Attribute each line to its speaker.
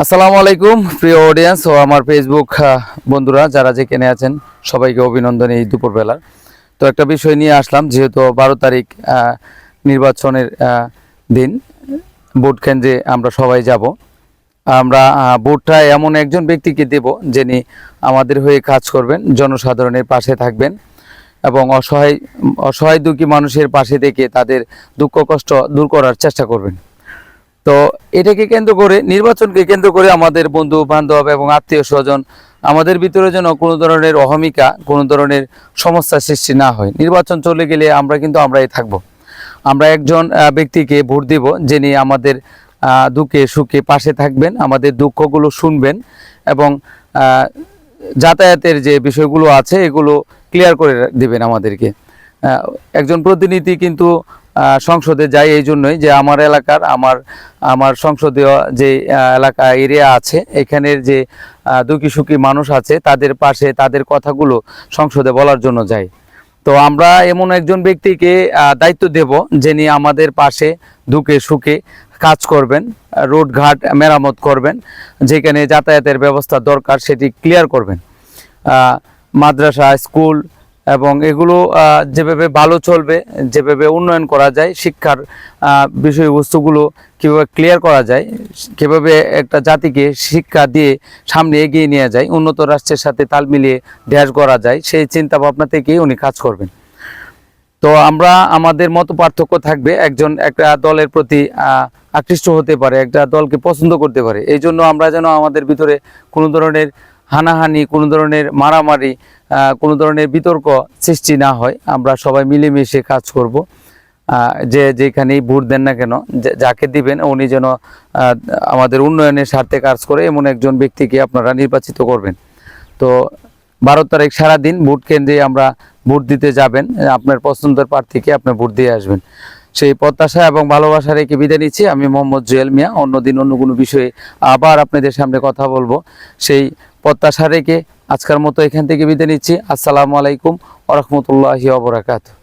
Speaker 1: আসসালামু আলাইকুম প্রিয় অডিয়েন্স ও আমার ফেসবুক বন্ধুরা যারা যেখানে আছেন সবাইকে অভিনন্দন এই দুপুরবেলা। তো একটা বিষয় নিয়ে আসলাম, যেহেতু 12 তারিখ নির্বাচনের দিন, ভোট কেন্দ্রে আমরা সবাই যাব। আমরা ভোটটা এমন একজন ব্যক্তিকে দেব যিনি আমাদের হয়ে কাজ করবেন, জনসাধারণের পাশে থাকবেন এবং অসহায় অসহায় দুঃখী মানুষের পাশে থেকে তাদের দুঃখ কষ্ট দূর করার চেষ্টা করবেন। তো এটাকে কেন্দ্র করে, নির্বাচনকে কেন্দ্র করে আমাদের বন্ধু বান্ধব এবং আত্মীয় স্বজন আমাদের ভিতরে যেন কোনো ধরনের অহমিকা, কোনো ধরনের সমস্যা সৃষ্টি না হয়। নির্বাচন চলে গেলে আমরা কিন্তু আমরাই থাকব। আমরা একজন ব্যক্তিকে ভোট দেব যিনি আমাদের দুঃখে সুখে পাশে থাকবেন, আমাদের দুঃখগুলো শুনবেন এবং যাতায়াতের যে বিষয়গুলো আছে এগুলো ক্লিয়ার করে দেবেন আমাদেরকে। একজন প্রতিনিধি কিন্তু সংসদে যায় এই জন্যই যে আমার এলাকার আমার সংসদীয় যে এলাকা এরিয়া আছে, এখানের যে দুঃখী সুখী মানুষ আছে তাদের পাশে তাদের কথাগুলো সংসদে বলার জন্য যায়। তো আমরা এমন একজন ব্যক্তিকে দায়িত্ব দেব যিনি আমাদের পাশে দুঃখে সুখে কাজ করবেন, রোডঘাট মেরামত করবেন, যেখানে যাতায়াতের ব্যবস্থা দরকার সেটি ক্লিয়ার করবেন, মাদ্রাসা স্কুল এবং এগুলো যেভাবে ভালো চলবে, যেভাবে উন্নয়ন করা যায়, শিক্ষার বিষয়বস্তুগুলো কীভাবে ক্লিয়ার করা যায়, কীভাবে একটা জাতিকে শিক্ষা দিয়ে সামনে এগিয়ে নিয়ে যায়, উন্নত রাষ্ট্রের সাথে তাল মিলিয়ে দেশ গড়া যায়, সেই চিন্তা ভাবনা থেকেই উনি কাজ করবেন। তো আমরা আমাদের মত পার্থক্য থাকবে, একজন একটা দলের প্রতি আকৃষ্ট হতে পারে, একটা দলকে পছন্দ করতে পারে, এই জন্য আমরা যেন আমাদের ভিতরে কোনো ধরনের হানাহানি, কোনো ধরনের মারামারি, কোনো ধরনের বিতর্ক সৃষ্টি না হয়। আমরা সবাই মিলেমিশে কাজ করব। যে যেখানেই ভোট দেন না কেন, যাকে দিবেন উনি যেন আমাদের উন্নয়নের স্বার্থে কাজ করে এমন একজন ব্যক্তিকে আপনারা নির্বাচিত করবেন। তো 12 তারিখ সারাদিন ভোট কেন্দ্রে আমরা ভোট দিতে যাবেন, আপনার পছন্দের প্রার্থীকে আপনি ভোট দিয়ে আসবেন। সেই প্রত্যাশা এবং ভালোবাসা রেখে বিদায় নিচ্ছি। আমি মোহাম্মদ জুয়েল মিয়া। অন্যদিন অন্য কোনো বিষয়ে আবার আপনাদের সামনে কথা বলবো, সেই প্রত্যাশা রেখে আজকের মতো এখান থেকে বিদায় নিচ্ছি। আসসালামু আলাইকুম ওয়া রাহমাতুল্লাহি ওয়া বারাকাতুহু।